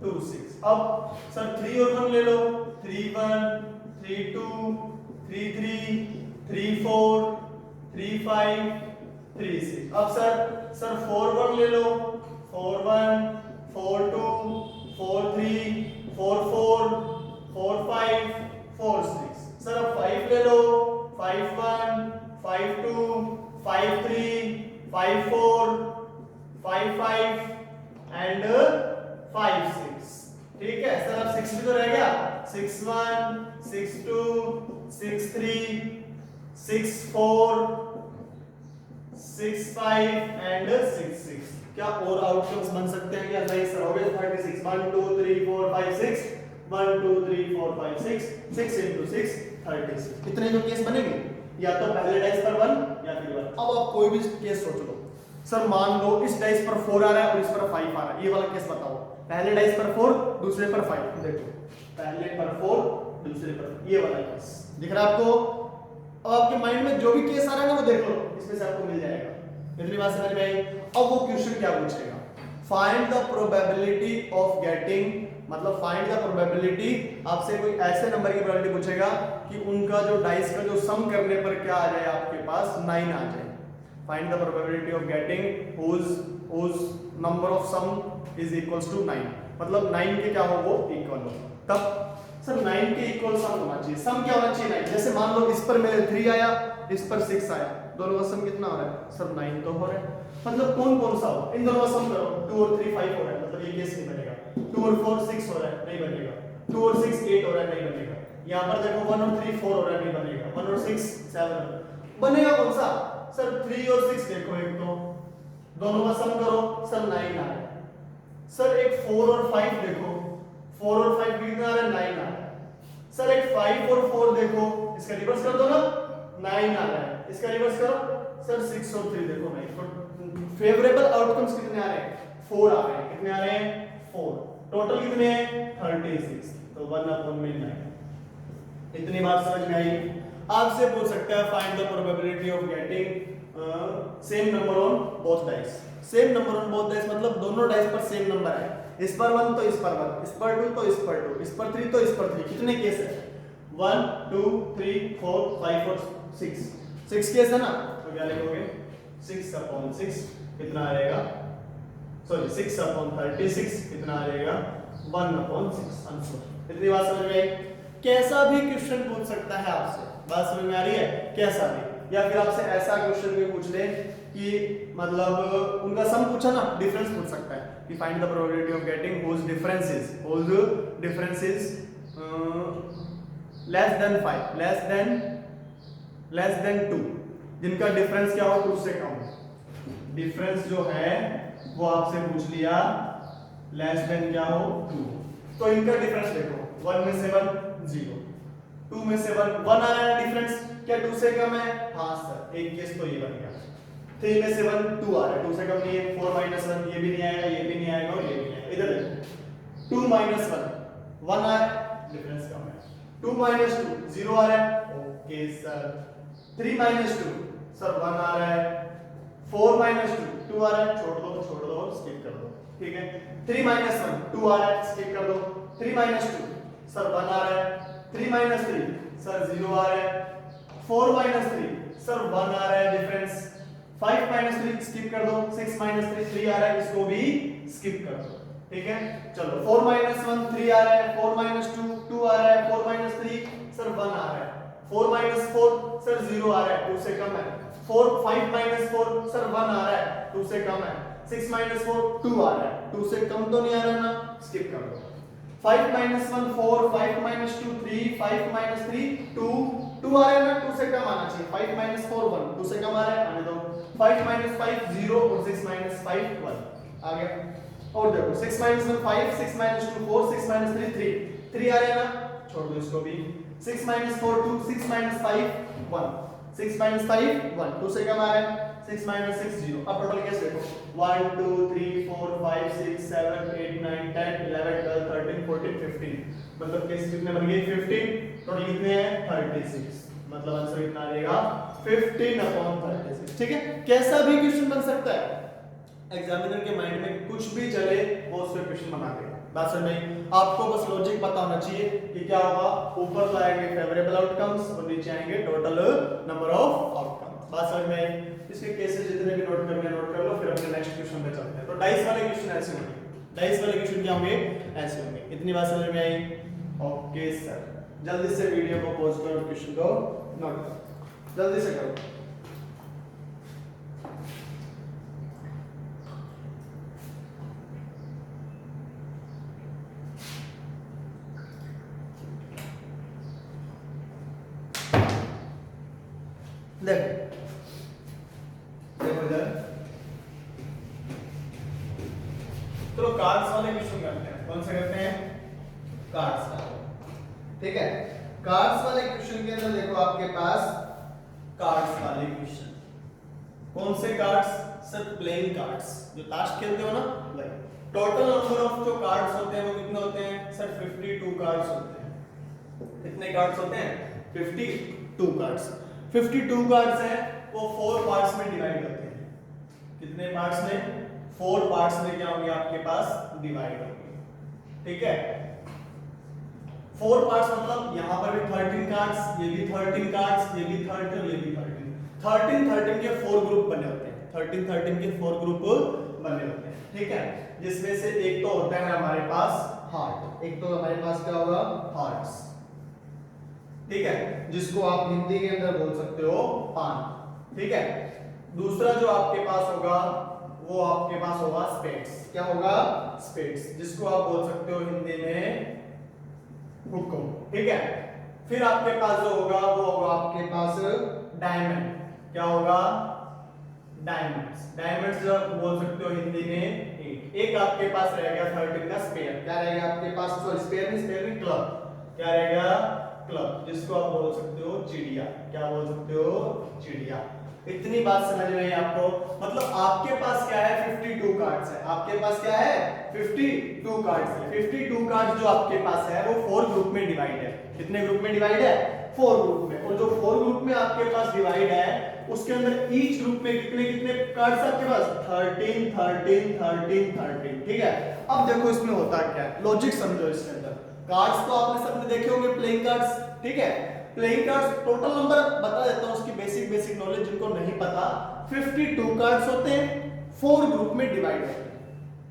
2 6। अब सर 3 और 1 ले लो, 3 1 3 2 3 3 3 4 3 5 3 6। अब सर 4 1 ले लो, 4 1 4 2 4 3 4 4 4 5 4 6। सर अब 5 ले लो, 5 1 5 2 5 3 5 4 5 5 एंड 5 6। ठीक है सर, अब 6 भी तो रह गया, 6 1 6 2 6 3 6 4 6 5 एंड 6 6। क्या और आउटकम्स बन सकते हैं क्या? नहीं सर, हो गए 36। 1 2 3 4 5 6 1 2 3 4 5 6 6 into 6 36। कितने जो केस बनेंगे? या तो पहले डाइस पर 1 या फिर 1। अब आप कोई भी केस सोच लो। सर मान लो इस डाइस पर 4 आ रहा है और इस पर 5 आ रहा है, ये वाला केस बताओ। पहले डाइस पर 4, दूसरे पर 5। देखो पहले पर 4, दूसरे पर, ये वाला केस दिख रहा है आपको? अब आपके माइंड में जो भी केस आ रहा है ना वो देख लो, इसमें से आपको मिल जाएगा। इतनी बात समझ में आई? अब वो क्वेश्चन क्या पूछेगा? Find the probability of getting, मतलब फाइंड द प्रोबेबिलिटी, आपसे कोई ऐसे नंबर की प्रोबेबिलिटी पूछेगा कि उनका जो डाइस का जो सम करने पर क्या आ जाए आपके पास? 9 आ जाए। Find the probability of getting whose number of sum is equals to 9, मतलब 9 के क्या हो वो इक्वल हो। तब सर 9 के इक्वल सम होना चाहिए। सम क्या होना चाहिए? 9। जैसे मान लो इस पर मेरे 3 आया, इस पर 6 आया, दोनों का सम कितना हो रहा है? सर 9 तो हो रहा है। मतलब कौन कौन सा हो? इन दोनों का सम करो। 2 और 3 5 हो रहा है, मतलब ये केस नहीं बनेगा। 2 और 4 6 हो रहा है, नहीं बनेगा। 2 और 6 8 हो रहा है, नहीं बनेगा। यहाँ पर देखो 1 और 3 4 हो रहा है, नहीं बनेगा। 1 और 6 7 बनेगा। कौन सा? सर 3 और 6 देखो, एक तो दोनों का सम करो, सर 9 आ रहा है। सर एक 4 और 5 देखो, 4 और 5 कितना आ रहा है? 9 आ रहा है। सर एक 5 और 4 देखो, इसका रिवर्स कर दो ना, 9 आ रहा है। इसका रिवर्स करो, सर 6 और 3 देखो 9। तो फेवरेबल आउटकम्स कितने आ रहे हैं? 4 आ रहे हैं। कितने आ रहे हैं? 4। टोटल कितने हैं? 36। तो 1/9। इतनी बात समझ में आई? आपसे पूछ सकता है find the probability of getting same number on both dice. Same number on both dice मतलब दोनों डाइस पर सेम नंबर है। इस पर 1 तो इस पर 1, इस पर 2 तो इस पर 2, इस पर 3 तो इस पर 3। कितने केस है? 1 2 3 4 5 और 6 6 केस है ना। तो क्या लिखोगे? 6/6 कितना आएगा? सॉरी 6/36 कितना आएगा? 1/6 आंसर। इतनी बात समझ में आई? कैसा भी क्वेश्चन पूछ सकता है आपसे, बात समझ में आ रही है? कैसा भी, या फिर आपसे ऐसा क्वेश्चन भी पूछ ले कि मतलब उनका सम पूछा ना, डिफरेंस पूछ सकता है कि find the probability of getting whose difference is less than 5 less than 2, जिनका डिफरेंस क्या हो? 2 से कम। डिफरेंस जो है वो आपसे पूछ लिया लेस देन क्या हो? 2। तो इनका डिफरेंस देखो, 1 में से 1 0, 2 में से 1 1 आ रहा है डिफरेंस। क्या 2 से कम है? हाँ सर, एक केस तो ये बन गया। 3 में से 1 2 आ रहा है, 2 से कम नहीं है। 4 - 1 ये भी नहीं आएगा, ये भी नहीं आएगा और ये भी नहीं आएगा। इधर देखो 2 - 1 1 आ रहा है, डिफरेंस कम है। 2 माइनस 2 0 आ रहा है, ओके सर। 3 माइनस 2 सर 1 आ रहा है। 4 माइनस 2 2 आ रहा है, छोड़ दो स्किप कर दो, ठीक है। 3 माइनस 1 2 आ रहा है, स्किप कर दो। 3 माइनस 2 सर 1 आ रहा है। 3 माइनस 3 सर 0 आ रहा है। 4 माइनस 3 सर 1 आ रहा है डिफरेंस। 5 माइनस 3 स्किप कर दो। 6 माइनस 3 3 आ रहा है, इसको भी स्किप कर दो, ठीक है। चलो 4 माइनस 1 3 आ रहा है। 4 माइनस 2 2 आ रहा है। 4 माइनस 3 सर 1 आ रहा है। 4 माइनस 4 सर 0 आ रहा है, 2 से कम है। 5 माइनस 4 सर 1 आ रहा है, 2 से कम है। 6 माइनस 4 2 आ रहा है, 2 से कम तो नहीं आ रहा है ना, स्किप कर दो। 5 माइनस 1 4, 5 माइनस 2 3, 5 माइनस 3 2 2 आ रहा है ना, 2 से कम आना चाहिए। 5 माइनस 4 1, 2 से कम आ रहा है, आने दो। 5 माइनस 5 0 और 6 माइनस 5 1 आ गया। और देखो 6 माइनस 1 5, 6 माइनस 2 4, 6 माइनस 3 3 3 आ रहा है ना, छोड़ दो इसको भी। 6 माइनस 4 2, 6 माइनस 5 1, 6 माइनस 5 1, 2 से कम आ रहा है। 6 माइनस 6 0। अब टोटल कैसे देखो 1 2 3 4 5 6 7 8 9 10 11 12 13 14 15, मतलब कैसे कितने बन गए 15। टोटल कितने हैं 36, मतलब आंसर कितना आ जाएगा 15/36, ठीक है। कैसा भी क्वेश्चन बन सकता है, एग्जामिनर के माइंड में कुछ भी चले वो उससे क्वेश्चन बना देगा। बात समझ में? आपको बस लॉजिक पता होना चाहिए कि क्या होगा, ऊपर तो आएंगे फेवरेबल आउटकम्स और नीचे आएंगे टोटल नंबर ऑफ आउटकम। बात समझ में? इसके केसेस जितने भी नोट करने नोट कर लो, फिर अपने नेक्स्ट क्वेश्चन पे चलते हैं। तो डाइस वाले क्वेश्चन ऐसे होंगे, डाइस वाले क्वेश्चन क्या होंगे, ऐसे होंगे। इतनी बात समझ में आई? ओके सर, जल्दी से वीडियो को पॉज करो, क्वेश्चन को नोट करो, जल्दी से करो। देखो देखो इधर, चलो कार्ड्स वाले क्वेश्चन करते हैं। कौन से करते हैं? कार्ड्स वाले, ठीक है। कार्ड्स वाले क्वेश्चन के अंदर देखो आपके पास कार्ड्स वाले क्वेश्चन, कौन से कार्ड्स? सर प्लेइंग कार्ड्स, जो ताश खेलते हो ना, वही। टोटल नंबर ऑफ जो कार्ड्स होते हैं वो कितने होते हैं? सर 52 कार्ड्स होते हैं। कितने कार्ड्स होते हैं? 52 कार्ड्स। 52 कार्ड्स हैं, वो 4 पार्ट्स में डिवाइड होते हैं। कितने पार्ट्स में? 4 पार्ट्स में क्या होंगे आपके पास? डिवाइड होंगे, ठीक है। 4 पार्ट्स मतलब यहाँ पर भी 13 कार्ड्स, ये भी 13 कार्ड्स, ये भी 13 और ये भी 13 13 के 4 ग्रुप बने होते हैं। 13 के 4 ग्रुप बने होते हैं, ठीक है। जिसमें से एक तो होता है हमारे पास हार्ट, एक तो हमारे पास क्या होगा? हार्ट्स, ठीक है, जिसको आप हिंदी के अंदर बोल सकते हो पान, ठीक है। दूसरा जो आपके पास होगा वो आपके पास होगा स्पेड्स। क्या होगा? स्पेड्स, जिसको आप बोल सकते हो हिंदी में हुक्म, ठीक है। फिर आपके पास जो होगा वो होगा आपके पास डायमंड। क्या होगा? डायमंड्स। डायमंड्स जो आप बोल सकते हो हिंदी में एक आपके पास रहेगा 13 का स्पेयर। क्या रहेगा आपके पास? सॉरी स्पेयर नहीं, क्लब। क्या रहेगा? क्लब, जिसको आप बोल सकते हो चिड़िया। क्या बोल सकते हो? चिड़िया। इतनी बात समझ में आई आपको? मतलब आपके पास क्या है? 52 कार्ड्स है। आपके पास क्या है? 52 कार्ड्स है। 52 कार्ड्स जो आपके पास है वो 4 ग्रुप में डिवाइड है। कितने ग्रुप में डिवाइड है? 4 ग्रुप में। और जो 4 ग्रुप में आपके पास डिवाइड है उसके अंदर ईच ग्रुप में कितने कितने कार्ड्स आपके पास? 13 13 13 13, ठीक है। अब देखो इसमें होता क्या है, लॉजिक समझो इसके अंदर। कार्ड्स तो आपने सबने देखे होंगे, प्लेइंग कार्ड्स, ठीक है। प्लेइंग कार्ड्स टोटल नंबर बता देता हूं, उसकी बेसिक नॉलेज जिनको नहीं पता। 52 कार्ड्स होते हैं, 4 ग्रुप में डिवाइड होते हैं।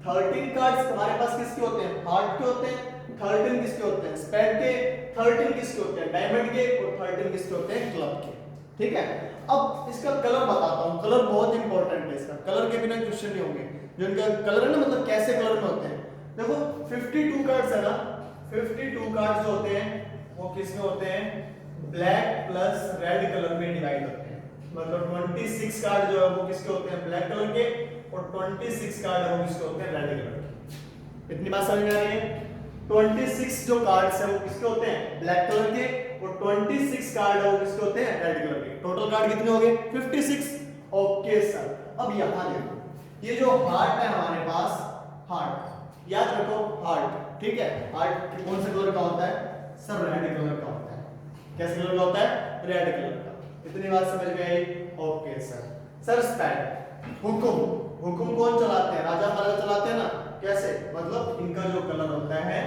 13 कार्ड्स हमारे पास किसके होते हैं? हार्ट के होते हैं। 13 किसके होते हैं? स्पेड के। 13 किसके होते हैं? डायमंड के। और 13 किसके होते हैं? क्लब के, ठीक है। अब इसका कलर बताता हूं, कलर बहुत इंपॉर्टेंट है। इसका कलर के बिना क्वेश्चन नहीं होंगे। जो इनका कलर है ना, मतलब कैसे कलर में होते हैं। देखो 52 कार्ड्स है ना, 52 कार्ड्स जो होते हैं वो किसमें होते हैं? ब्लैक प्लस रेड कलर में डिवाइड होते हैं। मतलब 26 कार्ड जो है वो किसके होते हैं? ब्लैक कलर के। और 26 कार्ड है वो किसके होते हैं? रेड कलर के। इतनी बात समझ में आ रही है? 26 जो कार्ड्स है वो किसके होते हैं? ब्लैक कलर के। और 26 कार्ड है वो किसके होते हैं? रेड कलर के। टोटल कार्ड कितने हो गए? 56। ओके सर, अब यहां देखो, ये जो हार्ट है हमारे पास, हार्ट याद रखो, हार्ट, ठीक है। हार्ट कौन से कलर का होता है? सर रेड कलर का होता है। कैसे कलर का होता है? रेड कलर का। इतनी बात समझ में आई? Okay sir. सर स्पैड, हुकुम कौन चलाते हैं? राजा महाराजा चलाते हैं ना। कैसे? मतलब इनका जो कलर होता है,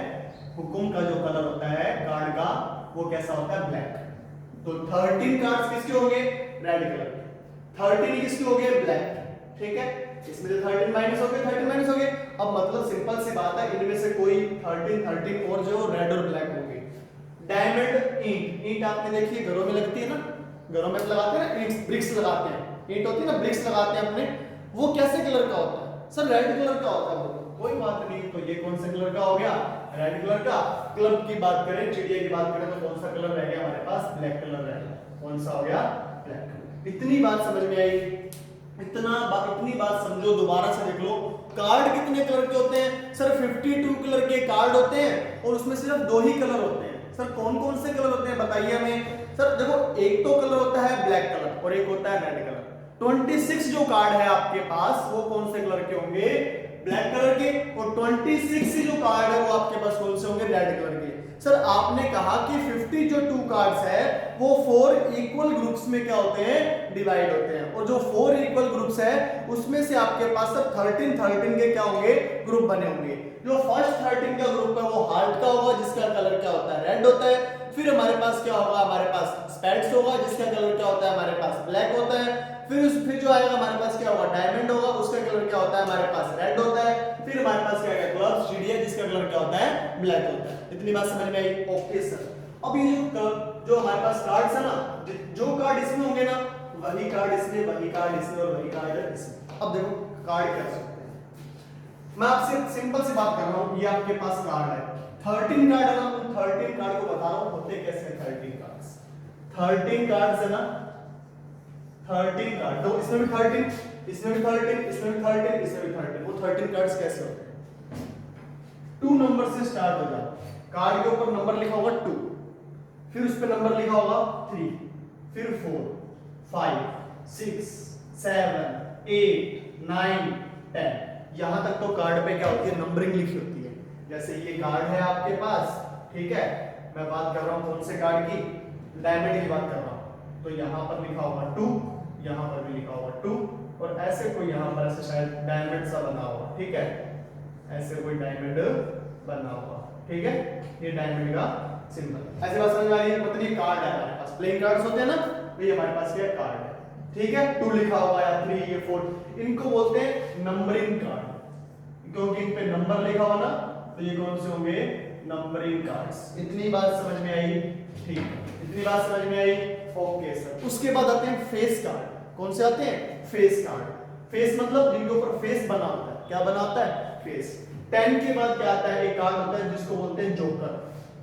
हुकुम का जो कलर होता है कार्ड का, वो कैसा होता है? ब्लैक। तो 13 कार्ड्स किसके होंगे? रेड कलर के। 13 किसके हो गए? ब्लैक। ठीक है, इसमें से 13 माइनस हो गए, 13 माइनस हो गए। अब मतलब सिंपल सी बात है, इनमें से कोई 13 और जो रेड और ब्लैक होंगे। डायमंड, ईंट आपने देखी घरों में लगती है ना, घरों में लगाते हैं ना, ईंट ब्रिक्स लगाते हैं, ईंट होती है ना, ब्रिक्स लगाते हैं अपने, वो कैसे कलर का होता है? सर रेड कलर का होता है। कोई बात नहीं, तो ये कौन सा कलर का हो गया? रेड कलर का। क्लब की बात करें, चिड़िया की बात करें, तो कौन सा कलर रह गया हमारे पास? ब्लैक कलर रह गया। कौन सा हो गया? ब्लैक। इतनी बात समझ में आई? इतनी बात समझो, दोबारा से देख लो। कार्ड कितने कलर के होते हैं? सर 52 कलर के कार्ड होते हैं और उसमें सिर्फ 2 ही कलर होते हैं। सर कौन कौन से कलर होते हैं बताइए हमें। सर देखो, एक तो कलर होता है ब्लैक कलर और एक होता है रेड कलर। 26 जो कार्ड है आपके पास, वो कौन से कलर के होंगे? ब्लैक कलर के। और 26 जो कार्ड है वो आपके पास कौन से होंगे? रेड कलर के। सर आपने कहा कि 52 कार्ड्स है वो 4 इक्वल ग्रुप्स में क्या होते हैं? डिवाइड होते हैं। और जो 4 इक्वल ग्रुप्स है उसमें से आपके पास सब 13 के क्या होंगे? ग्रुप बने होंगे। जो फर्स्ट 13 का ग्रुप है वो हार्ट का होगा, जिसका कलर क्या होता है? रेड होता है। फिर हमारे पास क्या होगा? हमारे पास स्पैड्स होगा, जिसका कलर क्या होता है? हमारे पास ब्लैक होता है। फिर जो आएगा हमारे पास क्या होगा? डायमंड होगा, उसका कलर क्या होता है? हमारे पास रेड होता है। फिर हमारे पास क्या है? क्लब्स, चिड़िया, जिसका कलर क्या होता है? ब्लैक होता है। इतनी बात समझ में आई? Okay sir. अब ये जो हमारे पास कार्ड्स है ना, जो कार्ड इसमें होंगे ना, वही कार्ड इसमें, वही कार्ड इसमें और वही कार्ड इसमें। अब देखो कार्ड क्या सकते हैं। मैं आपसे सिंपल सी बात कर रहा हूं, ये आपके पास कार्ड है, 13 कार्ड है ना, उन 13 कार्ड को बता रहा हूं होते कैसे 13 कार्ड्स। 13 कार्ड्स है ना, 13 कार्ड, तो इसमें भी 13, इसमें भी 13, इसमें भी 13, इसमें भी 13। वो 13 कार्ड्स कैसे होते हैं? 2 नंबर से स्टार्ट हो जाता है। कार्ड के ऊपर नंबर लिखा होगा 2, फिर उस पे नंबर लिखा होगा 3, फिर 4, 5, 6, 7, 8, 9, 10। यहां तक तो कार्ड पे क्या होती है? नंबरिंग लिखी होती है। जैसे ये कार्ड है आपके पास, ठीक है, मैं बात कर रहा हूं कौन से कार्ड की? डायमंड की बात कर रहा हूं। तो यहां पर लिखा होगा 2, यहां पर भी लिखा होगा 2, और ऐसे कोई यहां पर ऐसे शायद डायमंड सा बना हुआ, ठीक है, ऐसे कोई डायमंड बना हुआ, ठीक है, ये डायमंड का सिंबल। ऐसे बात समझ में आ रही है? मतलब ये कार्ड है हमारे पास, प्लेइंग कार्ड्स होते हैं ना, तो ये हमारे पास क्या कार्ड है, ठीक है। 2 लिखा होगा या 3, ये 4, इनको बोलते हैं नंबरिंग कार्ड, क्योंकि इन पे नंबर लिखा हुआ ना, तो ये कौन से होंगे? Numbering cards. इतनी बात समझ में आई? ठीक है, इतनी बात समझ में आई? Okay sir. उसके बाद आते हैं फेस कार्ड। कौन से आते हैं? Face card. फेस मतलब जिनके ऊपर फेस बना होता है। क्या बना होता है? फेस। 10 के बाद क्या आता है? एक कार्ड होता है जिसको बोलते हैं जोकर।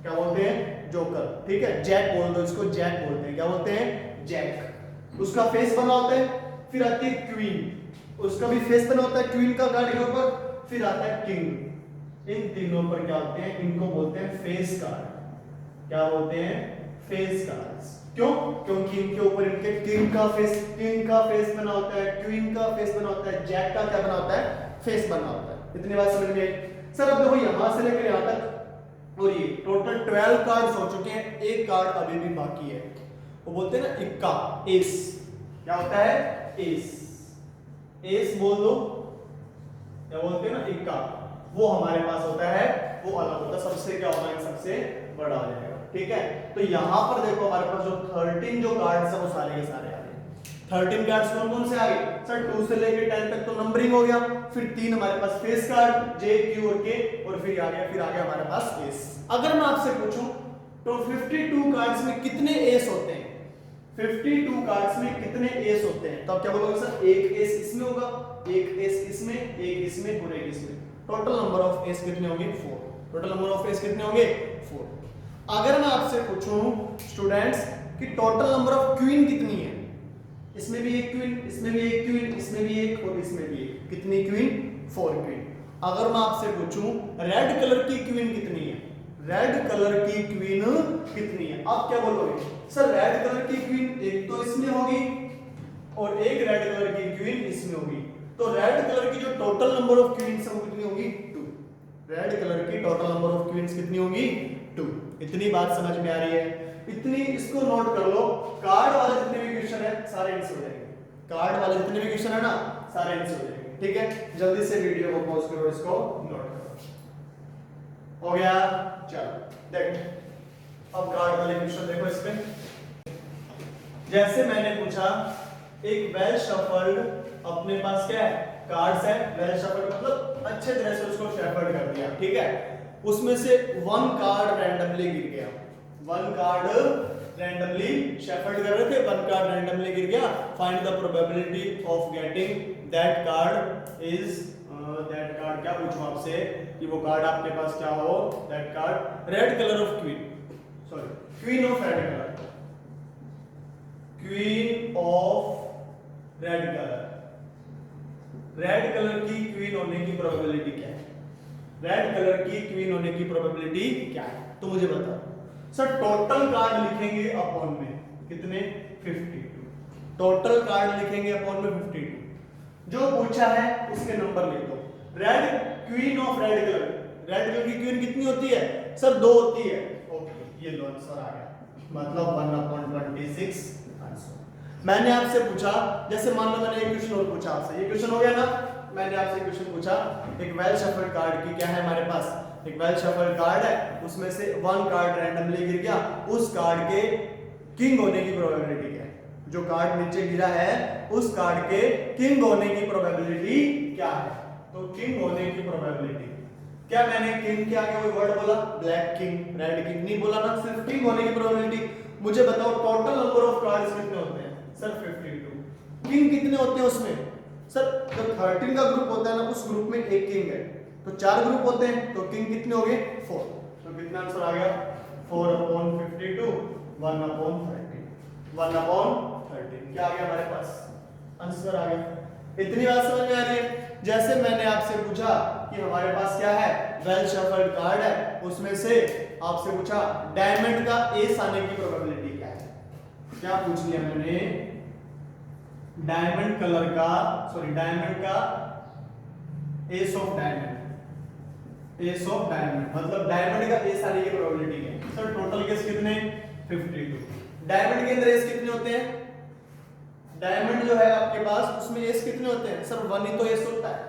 क्या बोलते हैं? जोकर, ठीक है। जैक बोल दो इसको, जैक बोलते हैं। क्या बोलते हैं? जैक। उसका फेस बना होता है। फिर आती है क्वीन, उसका भी फेस बना होता है क्वीन का कार्ड के ऊपर। फिर आता है किंग। इन तीनों पर क्या होते हैं? इनको बोलते हैं फेस कार्ड। क्या बोलते हैं? Face cards. क्यों? क्योंकि इनके ऊपर इनके किंग का फेस बना होता है, क्वीन का फेस बना होता है, जैक का क्या बना होता है? फेस बना होता है। इतनी बात समझ में आई? सर अब देखो यहां से लेकर यहां तक और ये टोटल 12 कार्ड्स हो चुके हैं, एक कार्ड अभी भी बाकी है, वो बोलते हैं ना इक्का, एस। क्या होता है? एस। एस बोल दो, क्या बोलते हैं ना? इक्का। वो हमारे पास होता है, वो अलग होता है, सबसे क्या होगा? सबसे बड़ा हो जाएगा, ठीक है। तो यहां पर देखो हमारे पास जो 13 जो कार्ड्स है वो सारे के सारे आ गए। 13 कार्ड्स कौन कौन से आ गए? सर 2 से लेकर 10 तक तो नंबरिंग हो गया, फिर 3 हमारे पास फेस कार्ड, जे, क्यू और के, और फिर आ गया हमारे पास एस। अगर मैं आपसे पूछूं तो 52 कार्ड्स में कितने एस होते हैं? 52 कार्ड्स में कितने एस होते हैं? तो आप क्या बोलोगे? सर एक एस इसमें होगा, एक एस इसमें, एक इसमें और एक इसमें। टोटल नंबर ऑफ एस कितने होंगे? 4। टोटल नंबर ऑफ एस कितने होंगे? 4। अगर मैं आपसे पूछूं स्टूडेंट्स कि टोटल नंबर ऑफ क्वीन कितनी है? इसमें भी एक क्वीन, इसमें भी एक क्वीन, इसमें भी एक और इसमें भी एक। कितनी क्वीन? 4 क्वीन। अगर मैं आपसे पूछूं रेड कलर की क्वीन कितनी है? रेड कलर की क्वीन कितनी है? आप क्या बोलोगे? सर रेड कलर की क्वीन एक तो इसमें होगी और एक रेड कलर की क्वीन इसमें होगी। तो रेड कलर की जो टोटल नंबर ऑफ क्वींस है वो कितनी होगी? 2। रेड कलर की टोटल नंबर ऑफ क्वींस कितनी होगी? 2। इतनी बात समझ में आ रही है? इतनी इसको नोट कर लो, कार्ड वाले जितने भी क्वेश्चन है सारे आंसर हो जाएंगे, कार्ड वाले जितने भी क्वेश्चन है ना सारे आंसर हो जाएंगे। ठीक है, जल्दी से वीडियो को पॉज करो, इसको नोट करो। हो गया? चलो देख, अब कार्ड वाले क्वेश्चन देखो। इसमें जैसे मैंने पूछा, एक वेल शफल्ड, अपने पास क्या है, कार्ड्स है, वेल शफल्ड मतलब अच्छे तरह से उसको शफल्ड कर दिया। ठीक है, उसमें से वन कार्ड रैंडमली गिर गया, वन कार्ड रैंडमली शफल्ड कर रहे थे, वन कार्ड रैंडमली गिर गया। Find the probability of getting that card is, that card क्या पूछूं आपसे कि वो कार्ड आपके पास क्या हो, that card red colour of queen, sorry queen of red colour, queen of red colour, red colour की क्वीन होने की प्रोबेबिलिटी क्या है, रेड कलर की क्वीन होने की प्रोबेबिलिटी क्या है, तो मुझे बताओ। सर टोटल कार्ड लिखेंगे अपॉन में कितने, 52, टोटल कार्ड लिखेंगे अपॉन में 52, जो पूछा है उसके नंबर लिख दो। Red queen of red colour, red colour की क्वीन कितनी होती है सर, 2 होती है। ओके, ये लो आंसर आ गया, मतलब 1/26 आंसर। मैंने आपसे पूछा, जैसे मान लो मैंने एक क्वेश्चन और पूछा आपसे, ये क्वेश्चन हो गया ना, मैंने आपसे क्वेश्चन पूछा, एक वेल शफल्ड कार्ड की क्या है हमारे पास, एक वेल शफल्ड कार्ड है, उसमें से वन कार्ड रैंडमली गिर गया, उस कार्ड के किंग होने की प्रोबेबिलिटी क्या है, जो कार्ड नीचे गिरा है उस कार्ड के किंग होने की प्रोबेबिलिटी क्या है। तो किंग होने की प्रोबेबिलिटी क्या, मैंने किंग के आगे कोई वर्ड बोला, ब्लैक किंग, रेड किंग नहीं बोला ना, सिर्फ किंग होने की प्रोबेबिलिटी। मुझे बताओ टोटल नंबर ऑफ कार्ड्स कितने होते हैं सर, 52। किंग कितने होते हैं उसमें सर, जो 13 का ग्रुप होता है ना, उस ग्रुप में एक किंग है, तो 4 ग्रुप होते हैं, तो किंग कितने हो गए 4, तो कितना आंसर आ गया 4/52, 1/13, 1/13, क्या आ गया हमारे पास, आंसर आ गया। इतनी बात समझ में आ रही है? जैसे मैंने आपसे पूछा कि हमारे पास क्या है, वेल शफल्ड कार्ड है, उसमें से आपसे पूछा डायमंड का एस आने की प्रोबेबिलिटी क्या है, क्या पूछ लिया मैंने, डायमंड कलर का, सॉरी डायमंड का S of diamond, S of diamond मतलब डायमंड का एस आने की प्रोबेबिलिटी क्या है सर, टोटल केस कितने 52। डायमंड के अंदर एस कितने होते हैं, डायमंड जो है आपके पास उसमें एस कितने होते हैं सर, 1 ही तो एस होता है।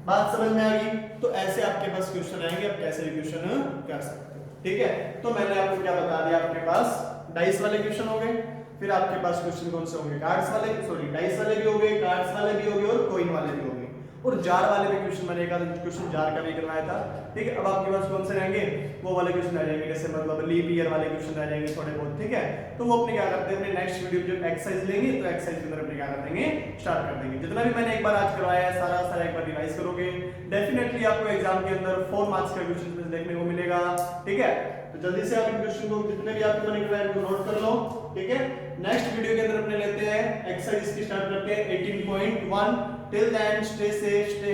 बात समझ में आ गई? तो ऐसे आपके पास क्वेश्चन आएंगे, आप कैसे क्वेश्चन कर सकते हो। ठीक है, तो मैंने आपको क्या बता दिया, आपके पास डाइस वाले क्वेश्चन हो गए, फिर आपके पास क्वेश्चन कौन से होंगे, कार्ड्स वाले, सॉरी डाइस वाले भी हो गए, कार्ड्स वाले भी हो गए और कॉइन वाले भी हो गए, और जार वाले भी क्वेश्चन, मैंने एक आधा क्वेश्चन जार का भी करवाया था। ठीक है, अब आपके पास कौन से रहेंगे, वो वाले क्वेश्चन आ जाएंगे, जैसे मतलब लीप ईयर वाले क्वेश्चन आ जाएंगे थोड़े बहुत। ठीक है, तो वो अपने क्या करते हैं, अपने नेक्स्ट वीडियो जब एक्सरसाइज लेंगे तो एक्सरसाइज के अंदर अपने क्या कर देंगे, स्टार्ट कर देंगे। जितना भी मैंने एक बार आज करवाया है सारा एक बार रिवाइज करोगे, डेफिनेटली आपको एग्जाम के अंदर 4 मार्क्स का क्वेश्चन देखने को मिलेगा। ठीक है, तो जल्दी से आप इन क्वेश्चन को जितने भी आपको मैंने करवाया उनको नोट कर लो। ठीक है, नेक्स्ट वीडियो के अंदर अपने लेते हैं एक्सरसाइज की, स्टार्ट करते हैं 18.1। Till then stay safe, stay